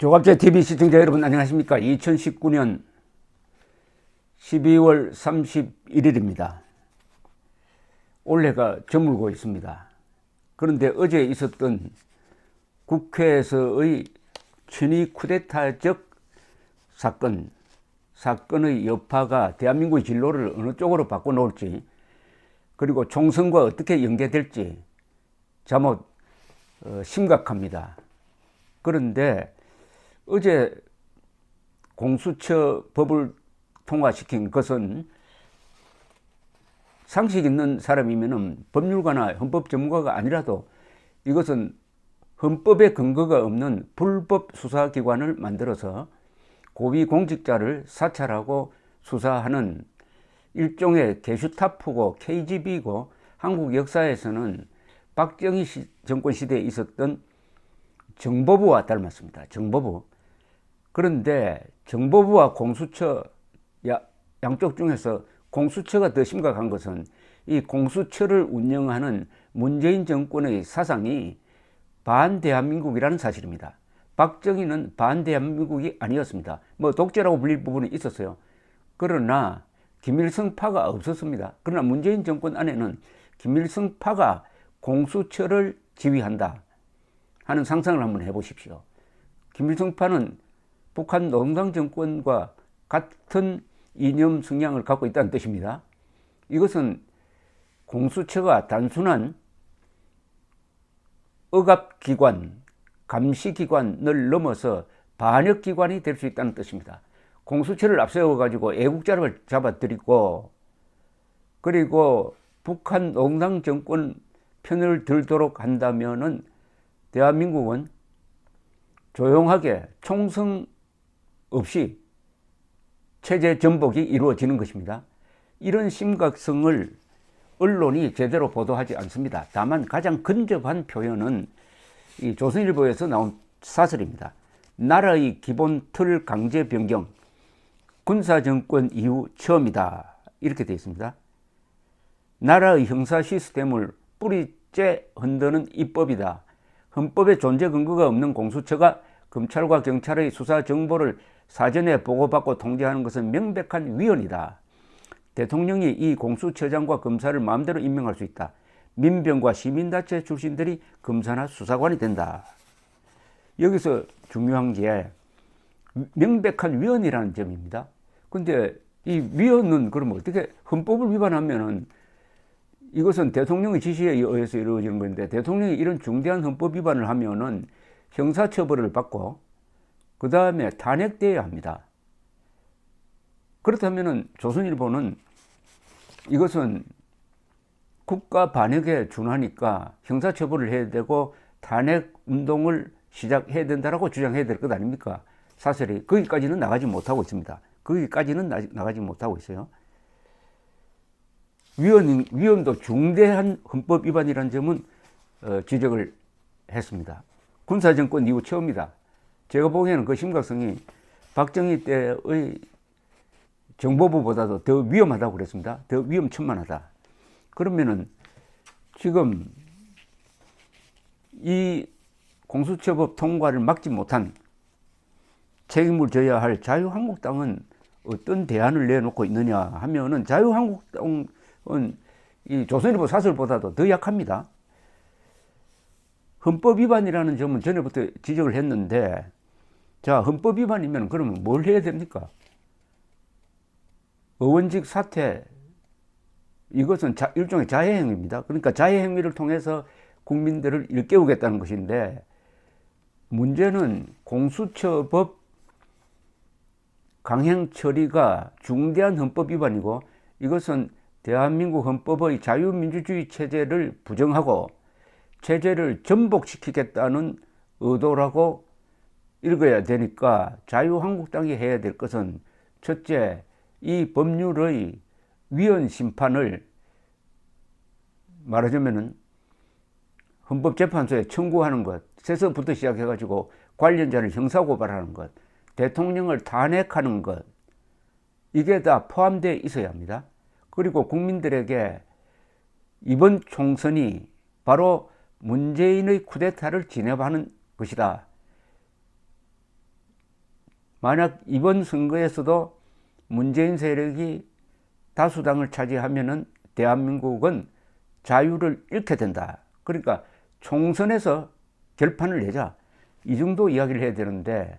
조갑제TV 시청자 여러분 안녕하십니까. 2019년 12월 31일입니다. 올해가 저물고 있습니다. 그런데 어제 있었던 국회에서의 친위 쿠데타적 사건의 여파가 대한민국의 진로를 어느 쪽으로 바꿔놓을지, 그리고 총선과 어떻게 연계될지 잠옷 심각합니다. 그런데 어제 공수처법을 통과시킨 것은 상식 있는 사람이면 법률가나 헌법 전문가가 아니라도 이것은 헌법에 근거가 없는 불법 수사기관을 만들어서 고위공직자를 사찰하고 수사하는 일종의 게슈타포고 KGB고, 한국 역사에서는 박정희 정권 시대에 있었던 정보부와 닮았습니다. 정보부. 그런데 정보부와 공수처 양쪽 중에서 공수처가 더 심각한 것은 이 공수처를 운영하는 문재인 정권의 사상이 반대한민국이라는 사실입니다. 박정희는 반대한민국이 아니었습니다. 뭐 독재라고 불릴 부분이 있었어요. 그러나 김일성파가 없었습니다. 그러나 문재인 정권 안에는 김일성파가 공수처를 지휘한다 하는 상상을 한번 해보십시오. 김일성파는 북한 노동당 정권과 같은 이념 성향을 갖고 있다는 뜻입니다. 이것은 공수처가 단순한 억압기관, 감시기관을 넘어서 반역기관이 될 수 있다는 뜻입니다. 공수처를 앞세워가지고 애국자를 잡아들이고, 그리고 북한 노동당 정권 편을 들도록 한다면은 대한민국은 조용하게 총성 없이 체제 전복이 이루어지는 것입니다. 이런 심각성을 언론이 제대로 보도하지 않습니다. 다만 가장 근접한 표현은 이 조선일보에서 나온 사설입니다. 나라의 기본 틀 강제 변경, 군사정권 이후 처음이다, 이렇게 되어 있습니다. 나라의 형사 시스템을 뿌리째 흔드는 입법이다. 헌법에 존재 근거가 없는 공수처가 검찰과 경찰의 수사 정보를 사전에 보고받고 통제하는 것은 명백한 위헌이다. 대통령이 이 공수처장과 검사를 마음대로 임명할 수 있다. 민병과 시민단체 출신들이 검사나 수사관이 된다. 여기서 중요한 게 명백한 위헌이라는 점입니다. 근데 이 위헌은 그럼 어떻게, 헌법을 위반하면은 이것은 대통령의 지시에 의해서 이루어지는 건데, 대통령이 이런 중대한 헌법 위반을 하면은 형사처벌을 받고 그 다음에 탄핵돼야 합니다. 그렇다면은 조선일보는 이것은 국가 반역에 준하니까 형사처벌을 해야 되고 탄핵 운동을 시작해야 된다라고 주장해야 될 것 아닙니까? 사설이 거기까지는 나가지 못하고 있습니다. 거기까지는 나가지 못하고 있어요. 위헌도 중대한 헌법 위반이라는 점은 지적을 했습니다. 군사정권 이후 처음이다. 제가 보기에는 그 심각성이 박정희 때의 정보부보다도 더 위험하다고 그랬습니다. 더 위험천만하다. 그러면은 지금 이 공수처법 통과를 막지 못한 책임을 져야 할 자유한국당은 어떤 대안을 내놓고 있느냐 하면은, 자유한국당은 이 조선일보 사설보다도 더 약합니다. 헌법 위반이라는 점은 전에부터 지적을 했는데, 자, 헌법 위반이면 그러면 뭘 해야 됩니까? 의원직 사퇴, 이것은 일종의 자해행위입니다. 그러니까 자해행위를 통해서 국민들을 일깨우겠다는 것인데, 문제는 공수처법 강행 처리가 중대한 헌법 위반이고, 이것은 대한민국 헌법의 자유민주주의 체제를 부정하고 체제를 전복시키겠다는 의도라고 읽어야 되니까, 자유한국당이 해야 될 것은 첫째, 이 법률의 위헌 심판을 말하자면은 헌법재판소에 청구하는 것, 세서부터 시작해가지고 관련자를 형사고발하는 것, 대통령을 탄핵하는 것, 이게 다 포함되어 있어야 합니다. 그리고 국민들에게 이번 총선이 바로 문재인의 쿠데타를 진압하는 것이다. 만약 이번 선거에서도 문재인 세력이 다수당을 차지하면은 대한민국은 자유를 잃게 된다. 그러니까 총선에서 결판을 내자. 이 정도 이야기를 해야 되는데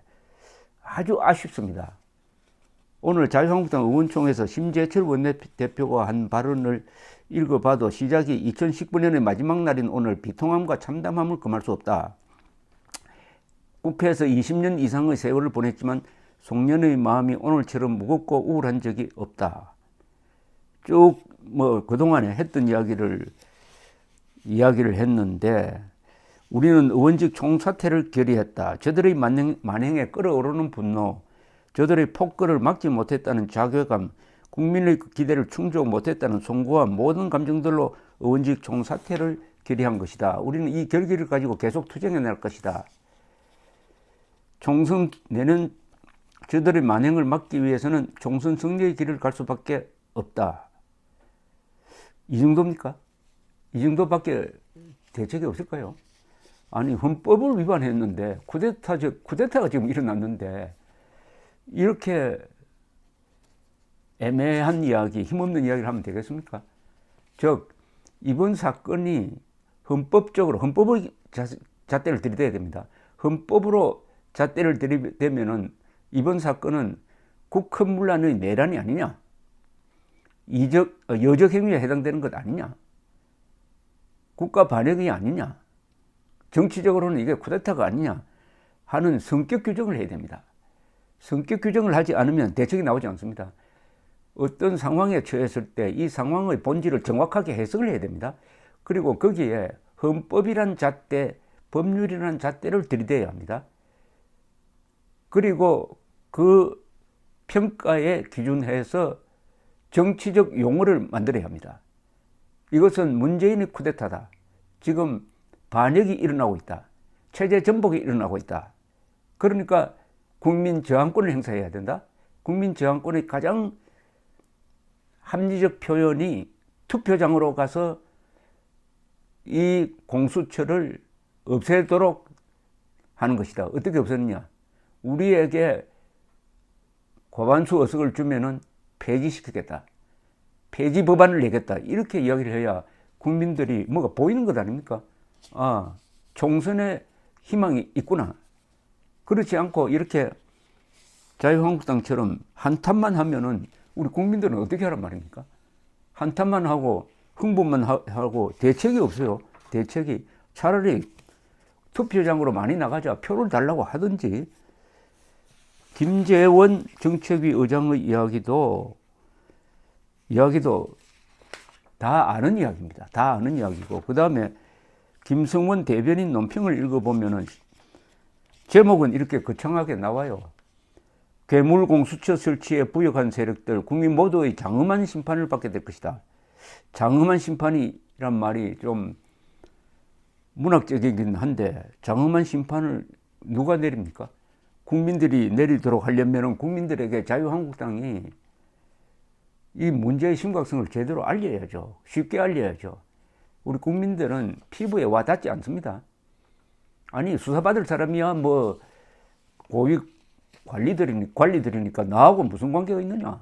아주 아쉽습니다. 오늘 자유한국당 의원총회에서 심재철 원내대표가 한 발언을 읽어봐도 시작이 2019년의 마지막 날인 오늘 비통함과 참담함을 금할 수 없다. 국회에서 20년 이상의 세월을 보냈지만 송년의 마음이 오늘처럼 무겁고 우울한 적이 없다. 쭉 그동안에 했던 이야기를 했는데 우리는 의원직 총사퇴를 결의했다. 저들의 만행에 끓어오르는 분노, 저들의 폭거를 막지 못했다는 자괴감, 국민의 기대를 충족 못했다는 송구와 모든 감정들로 의원직 총사퇴를 결의한 것이다. 우리는 이 결기를 가지고 계속 투쟁해 낼 것이다. 총선 내는 저들의 만행을 막기 위해서는 총선 승리의 길을 갈 수밖에 없다. 이 정도입니까? 이 정도밖에 대책이 없을까요? 아니, 헌법을 위반했는데 쿠데타가 지금 일어났는데 이렇게 애매한 이야기, 힘없는 이야기를 하면 되겠습니까? 즉 이번 사건이 헌법의 잣대를 들이대야 됩니다. 헌법으로 잣대를 들이대면은 이번 사건은 국헌문란의 내란이 아니냐, 여적 행위에 해당되는 것 아니냐, 국가 반역이 아니냐, 정치적으로는 이게 쿠데타가 아니냐 하는 성격 규정을 해야 됩니다. 성격 규정을 하지 않으면 대책이 나오지 않습니다. 어떤 상황에 처했을 때 이 상황의 본질을 정확하게 해석을 해야 됩니다. 그리고 거기에 헌법이란 잣대, 법률이란 잣대를 들이대야 합니다. 그리고 그 평가에 기준해서 정치적 용어를 만들어야 합니다. 이것은 문재인의 쿠데타다. 지금 반역이 일어나고 있다. 체제 전복이 일어나고 있다. 그러니까 국민 저항권을 행사해야 된다. 국민 저항권의 가장 합리적 표현이 투표장으로 가서 이 공수처를 없애도록 하는 것이다. 어떻게 없애느냐? 우리에게 과반수 의석을 주면은 폐지시키겠다. 폐지 법안을 내겠다. 이렇게 이야기를 해야 국민들이 뭐가 보이는 것 아닙니까? 아, 총선에 희망이 있구나. 그렇지 않고 이렇게 자유한국당처럼 한탄만 하면은 우리 국민들은 어떻게 하란 말입니까? 한탄만 하고 흥분만 하고 대책이 없어요. 대책이. 차라리 투표장으로 많이 나가자. 표를 달라고 하든지. 김재원 정책위 의장의 이야기도 다 아는 이야기입니다. 다 아는 이야기고, 그 다음에 김성원 대변인 논평을 읽어보면은 제목은 이렇게 거창하게 나와요. 괴물 공수처 설치에 부역한 세력들, 국민 모두의 장엄한 심판을 받게 될 것이다. 장엄한 심판이란 말이 좀 문학적이긴 한데, 장엄한 심판을 누가 내립니까? 국민들이 내리도록 하려면 국민들에게 자유한국당이 이 문제의 심각성을 제대로 알려야죠. 쉽게 알려야죠. 우리 국민들은 피부에 와 닿지 않습니다. 아니, 수사받을 사람이야 뭐 고위 관리들이니까 나하고 무슨 관계가 있느냐.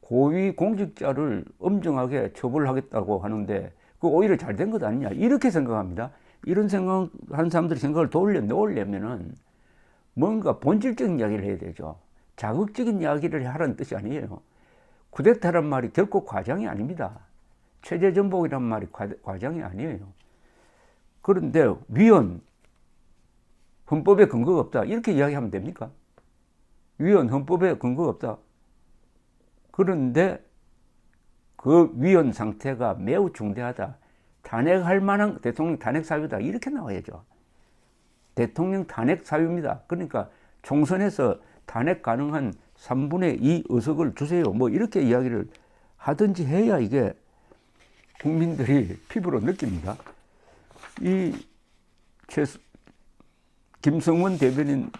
고위 공직자를 엄정하게 처벌하겠다고 하는데 그거 오히려 잘 된 것 아니냐, 이렇게 생각합니다. 이런 생각하는 사람들이 생각을 놓으려면은 뭔가 본질적인 이야기를 해야 되죠. 자극적인 이야기를 하라는 뜻이 아니에요. 쿠데타란 말이 결코 과장이 아닙니다. 체제 전복이란 말이 과장이 아니에요. 그런데 위헌, 헌법에 근거가 없다, 이렇게 이야기하면 됩니까? 위헌, 헌법에 근거가 없다. 그런데 그 위헌 상태가 매우 중대하다. 탄핵할 만한 대통령 탄핵 사유다, 이렇게 나와야죠. 대통령 탄핵 사유입니다. 그러니까 총선에서 탄핵 가능한 3분의 2 의석을 주세요. 뭐 이렇게 이야기를 하든지 해야 이게 국민들이 피부로 느낍니다. 이 김성원 대변인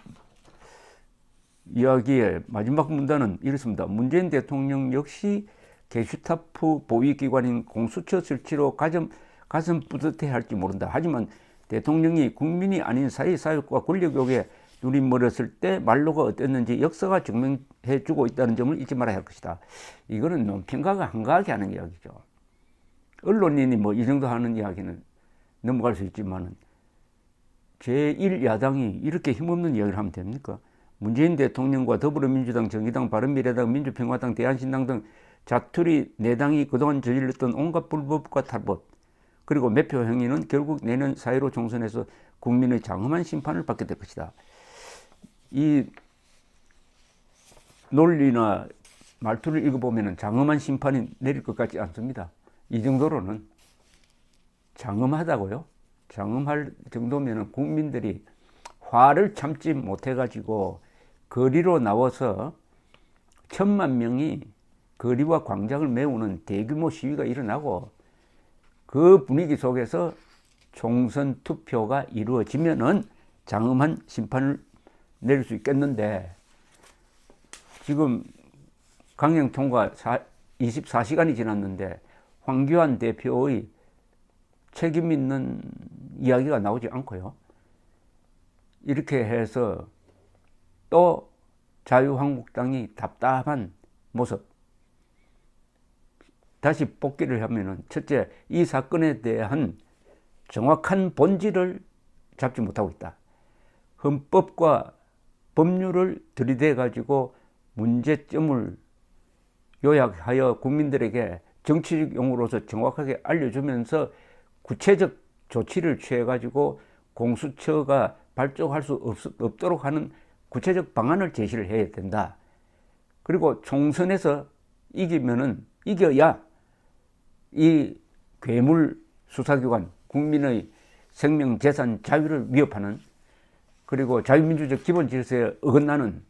이야기의 마지막 문단은 이렇습니다. 문재인 대통령 역시 게슈타포 보위기관인 공수처 설치로 가슴 뿌듯해 할지 모른다. 하지만 대통령이 국민이 아닌 사회사역과 권력욕에 눈이 멀었을 때 말로가 어땠는지 역사가 증명해 주고 있다는 점을 잊지 말아야 할 것이다. 이거는 논평가가 한가하게 하는 이야기죠. 언론인이 뭐 이 정도 하는 이야기는 넘어갈 수 있지만은 제1야당이 이렇게 힘없는 이야기를 하면 됩니까? 문재인 대통령과 더불어민주당, 정의당, 바른미래당, 민주평화당, 대한신당 등 자투리 내당이 그동안 저질렀던 온갖 불법과 탈법, 그리고 매표 행위는 결국 내년 4.15 총선에서 국민의 장엄한 심판을 받게 될 것이다. 이 논리나 말투를 읽어보면 장엄한 심판이 내릴 것 같지 않습니다. 이 정도로는 장엄하다고요? 장엄할 정도면 국민들이 화를 참지 못해가지고 거리로 나와서 1,000만 명이 거리와 광장을 메우는 대규모 시위가 일어나고 그 분위기 속에서 총선 투표가 이루어지면은 장엄한 심판을 내릴 수 있겠는데, 지금 강행 통과 24시간이 지났는데 황교안 대표의 책임 있는 이야기가 나오지 않고요. 이렇게 해서 또 자유한국당이 답답한 모습. 다시 복귀를 하면은, 첫째, 이 사건에 대한 정확한 본질을 잡지 못하고 있다. 헌법과 법률을 들이대 가지고 문제점을 요약하여 국민들에게 정치적 용어로서 정확하게 알려주면서 구체적 조치를 취해 가지고 공수처가 발족할 수 없도록 하는 구체적 방안을 제시를 해야 된다. 그리고 총선에서 이겨야 이 괴물 수사기관, 국민의 생명, 재산, 자유를 위협하는, 그리고 자유민주적 기본 질서에 어긋나는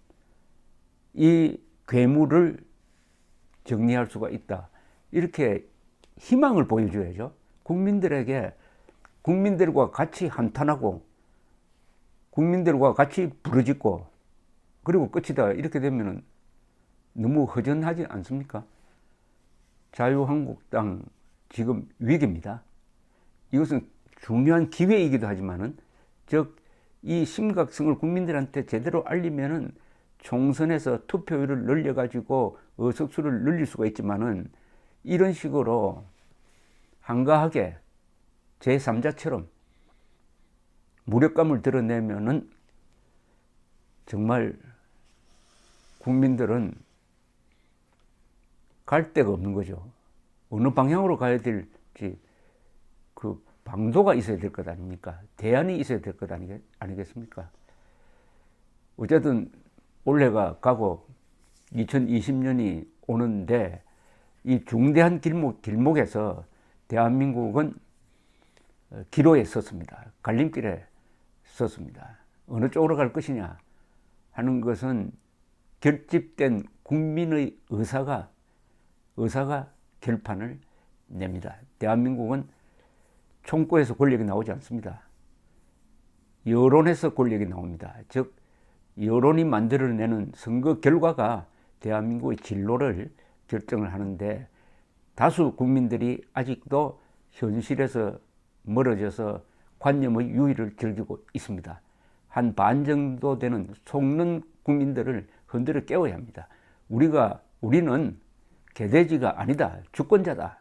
이 괴물을 정리할 수가 있다. 이렇게 희망을 보여줘야죠. 국민들에게, 국민들과 같이 한탄하고 국민들과 같이 부르짖고 그리고 끝이다. 이렇게 되면 너무 허전하지 않습니까? 자유한국당 지금 위기입니다. 이것은 중요한 기회이기도 하지만은, 즉 이 심각성을 국민들한테 제대로 알리면은 총선에서 투표율을 늘려가지고 의석수를 늘릴 수가 있지만은, 이런 식으로 한가하게 제3자처럼 무력감을 드러내면은 정말 국민들은 갈 데가 없는 거죠. 어느 방향으로 가야 될지 그 방도가 있어야 될 것 아닙니까? 대안이 있어야 될 것 아니겠습니까? 어쨌든 올해가 가고 2020년이 오는데, 이 중대한 길목에서 대한민국은 기로에 섰습니다. 갈림길에 섰습니다. 어느 쪽으로 갈 것이냐 하는 것은 결집된 국민의 의사가 결판을 냅니다. 대한민국은 총구에서 권력이 나오지 않습니다. 여론에서 권력이 나옵니다. 즉 여론이 만들어내는 선거 결과가 대한민국의 진로를 결정을 하는데, 다수 국민들이 아직도 현실에서 멀어져서 관념의 유의를 즐기고 있습니다. 한 반 정도 되는 속는 국민들을 흔들어 깨워야 합니다. 우리는 개돼지가 아니다, 주권자다.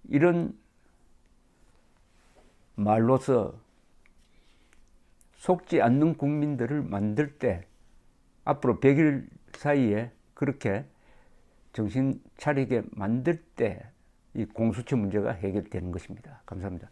이런 말로서 속지 않는 국민들을 만들 때, 앞으로 100일 사이에 그렇게 정신 차리게 만들 때 이 공수처 문제가 해결되는 것입니다. 감사합니다.